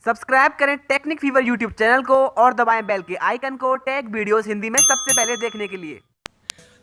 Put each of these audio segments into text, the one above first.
Subscribe करें technique fever YouTube channel को और दबाएं बेल के आइकन को टेक वीडियोस हिंदी में सबसे पहले देखने के लिए।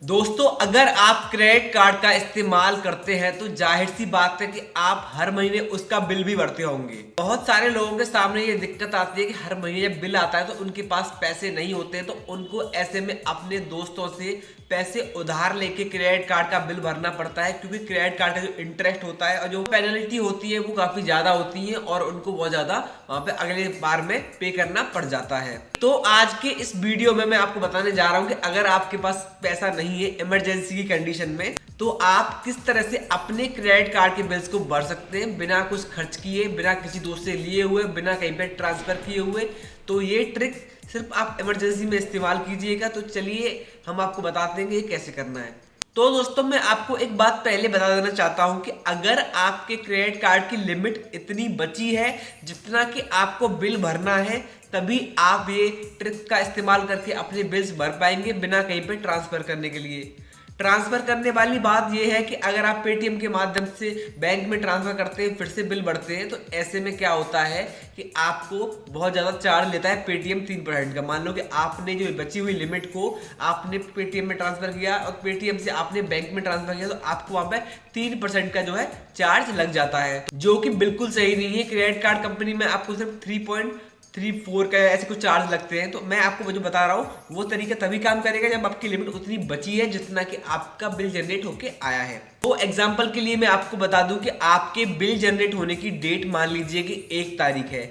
दोस्तों, अगर आप क्रेडिट कार्ड का इस्तेमाल करते हैं तो जाहिर सी बात है कि आप हर महीने उसका बिल भी भरते होंगे। बहुत सारे लोगों के सामने ये दिक्कत आती है कि हर महीने जब बिल आता है तो उनके पास पैसे नहीं होते, तो उनको ऐसे में अपने दोस्तों से पैसे उधार लेके क्रेडिट कार्ड का बिल भरना पड़ता है, क्योंकि क्रेडिट कार्ड का जो इंटरेस्ट होता है और जो पेनल्टी होती है वो काफी ज्यादा होती है और उनको बहुत ज्यादा वहां पे अगले बार में पे करना पड़ जाता है। तो आज के इस वीडियो में मैं आपको बताने जा रहा हूं कि अगर आपके पास पैसा नहीं है इमरजेंसी की कंडीशन में, तो आप किस तरह से अपने क्रेडिट कार्ड के बिल्स को भर सकते हैं बिना कुछ खर्च किए, बिना किसी दोस्त से लिए हुए, बिना कहीं पे ट्रांसफर किए हुए। तो ये ट्रिक सिर्फ आप इमरजेंसी में इस्तेमाल कीजिएगा। तो चलिए हम आपको बताते हैं कि ये कैसे करना है। तो दोस्तों, मैं आपको एक बात पहले बता देना चाहता हूं कि अगर आपके क्रेडिट कार्ड की लिमिट इतनी बची है जितना कि आपको बिल भरना है, तभी आप ये ट्रिक का इस्तेमाल करके अपने बिल्स भर पाएंगे बिना कहीं पे ट्रांसफर करने के लिए। ट्रांसफर करने वाली बात यह है कि अगर आप पेटीएम के माध्यम से बैंक में ट्रांसफर करते हैं फिर से बिल भरते हैं, तो ऐसे में क्या होता है कि आपको बहुत ज्यादा चार्ज लेता है पेटीएम 3% का। मान लो कि आपने जो बची हुई लिमिट को आपने पेटीएम में ट्रांसफर किया और पेटीएम से आपने बैंक में ट्रांसफर किया, तो आपको वहां पे 3% का जो है चार्ज लग जाता है, जो कि बिल्कुल सही नहीं है। क्रेडिट कार्ड कंपनी में आपको सिर्फ 3.34 का ऐसे कुछ चार्ज लगते हैं। तो मैं आपको जो बता रहा हूँ वो तरीका तभी काम करेगा जब आपकी लिमिट उतनी बची है जितना कि आपका बिल जनरेट होके आया है। तो एग्जांपल के लिए मैं आपको बता दूं कि आपके बिल जनरेट होने की डेट मान लीजिए कि 1 तारीख है।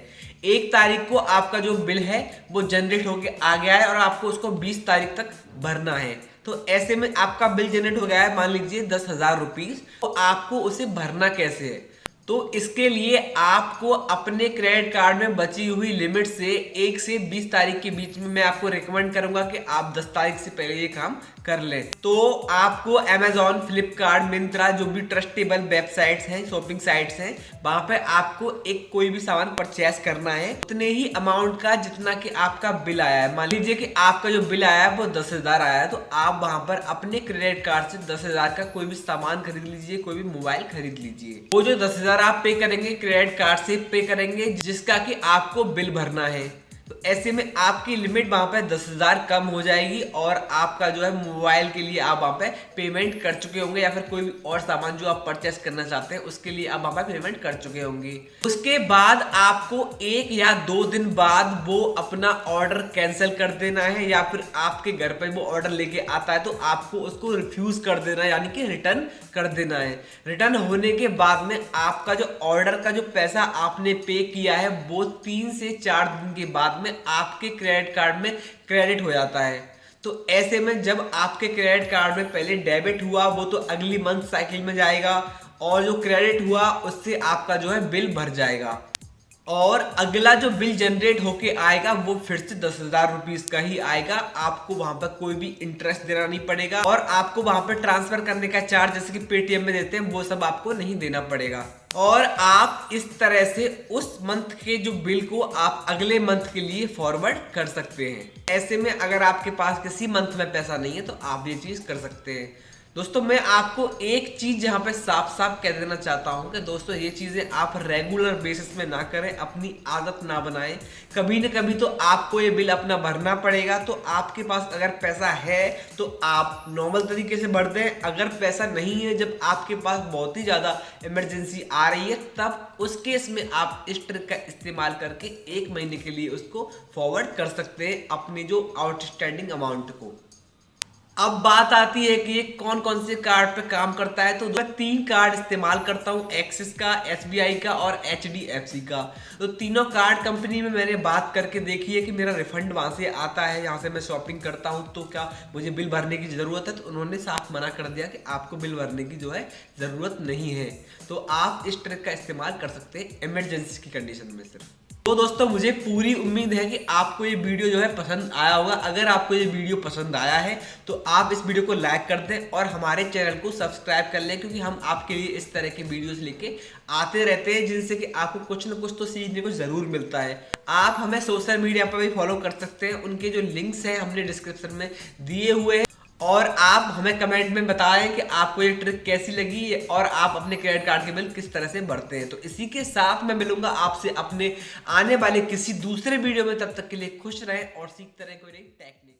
1 तारीख को आपका जो बिल है वो जनरेट होके आ गया है और आपको उसको 20 तारीख तक भरना है। तो ऐसे में आपका बिल जनरेट हो गया है मान लीजिए 10,000 रुपीज। तो आपको उसे भरना कैसे है? तो इसके लिए आपको अपने क्रेडिट कार्ड में बची हुई लिमिट से 1 से 20 तारीख के बीच में मैं आपको रिकमेंड करूंगा कि आप 10 तारीख से पहले ये काम कर लें। तो आपको Amazon, फ्लिपकार्ट, मिंत्रा, जो भी ट्रस्टेबल वेबसाइट्स हैं, शॉपिंग साइट्स हैं, वहां पे आपको एक कोई भी सामान परचेस करना है उतने ही अमाउंट का जितना कि आपका बिल आया है। मान लीजिए कि आपका जो बिल आया है वो 10,000 आया है, तो आप वहां पर अपने क्रेडिट कार्ड से 10,000 का कोई भी सामान खरीद लीजिए, कोई भी मोबाइल खरीद लीजिए। वो जो 10,000 आप पे करेंगे क्रेडिट कार्ड से पे करेंगे जिसका कि आपको बिल भरना है। तो ऐसे में आपकी लिमिट वहां पे 10,000 कम हो जाएगी और आपका जो है मोबाइल के लिए आप वहां पे पेमेंट कर चुके होंगे, या फिर कोई भी और सामान जो आप परचेस करना चाहते हैं उसके लिए आप वहां पे पेमेंट कर चुके होंगे। उसके बाद आपको 1 या 2 दिन बाद वो अपना ऑर्डर कैंसिल कर देना है, या फिर आपके घर पर वो ऑर्डर लेके आता है तो आपको उसको रिफ्यूज कर देना है, यानी कि रिटर्न कर देना है। रिटर्न होने के बाद में आपका जो ऑर्डर का जो पैसा आपने पे किया है वो 3 से 4 दिन के बाद में आपके क्रेडिट कार्ड में क्रेडिट हो जाता है। तो ऐसे में जब आपके क्रेडिट कार्ड में पहले डेबिट हुआ वो तो अगली मंथ साइकिल में जाएगा और जो क्रेडिट हुआ उससे आपका जो है बिल भर जाएगा और अगला जो बिल जनरेट होके आएगा वो फिर से 10,000 रुपीज का ही आएगा। आपको वहां पर कोई भी इंटरेस्ट देना नहीं पड़ेगा और आपको वहां पर ट्रांसफर करने का चार्ज जैसे कि पेटीएम में देते हैं वो सब आपको नहीं देना पड़ेगा। और आप इस तरह से उस मंथ के जो बिल को आप अगले मंथ के लिए फॉरवर्ड कर सकते हैं। ऐसे में अगर आपके पास किसी मंथ में पैसा नहीं है तो आप ये चीज कर सकते हैं। दोस्तों, मैं आपको एक चीज यहाँ पे साफ साफ कह देना चाहता हूँ कि दोस्तों ये चीजें आप रेगुलर बेसिस में ना करें, अपनी आदत ना बनाएं। कभी न कभी तो आपको ये बिल अपना भरना पड़ेगा। तो आपके पास अगर पैसा है तो आप नॉर्मल तरीके से भर दें। अगर पैसा नहीं है, जब आपके पास बहुत ही ज्यादा इमरजेंसी आ रही है, तब उस केस में आप इस ट्रिक का इस्तेमाल करके 1 महीने के लिए उसको फॉरवर्ड कर सकते हैं अपनी जो आउटस्टैंडिंग अमाउंट को। अब बात आती है कि ये कौन कौन से कार्ड पे काम करता है। तो मैं 3 कार्ड इस्तेमाल करता हूँ, एक्सिस का, एसबीआई का और एचडीएफसी का। तो तीनों कार्ड कंपनी में मैंने बात करके देखी है कि मेरा रिफंड वहां से आता है, यहाँ से मैं शॉपिंग करता हूँ, तो क्या मुझे बिल भरने की जरूरत है? तो उन्होंने साफ मना कर दिया कि आपको बिल भरने की जो है जरूरत नहीं है। तो आप इस ट्रिक का इस्तेमाल कर सकते हैं इमरजेंसी की कंडीशन में सिर्फ। तो दोस्तों, मुझे पूरी उम्मीद है कि आपको ये वीडियो जो है पसंद आया होगा। अगर आपको ये वीडियो पसंद आया है तो आप इस वीडियो को लाइक कर दें और हमारे चैनल को सब्सक्राइब कर लें, क्योंकि हम आपके लिए इस तरह के वीडियोस लेके आते रहते हैं जिनसे कि आपको कुछ ना कुछ तो सीखने को जरूर मिलता है। आप हमें सोशल मीडिया पर भी फॉलो कर सकते हैं, उनके जो लिंक्स हैं हमने डिस्क्रिप्शन में दिए हुए हैं। और आप हमें कमेंट में बताएं कि आपको ये ट्रिक कैसी लगी और आप अपने क्रेडिट कार्ड के बिल किस तरह से भरते हैं। तो इसी के साथ मैं मिलूंगा आपसे अपने आने वाले किसी दूसरे वीडियो में। तब तक के लिए खुश रहें और सीखते रहें कोई नई टेक्निक।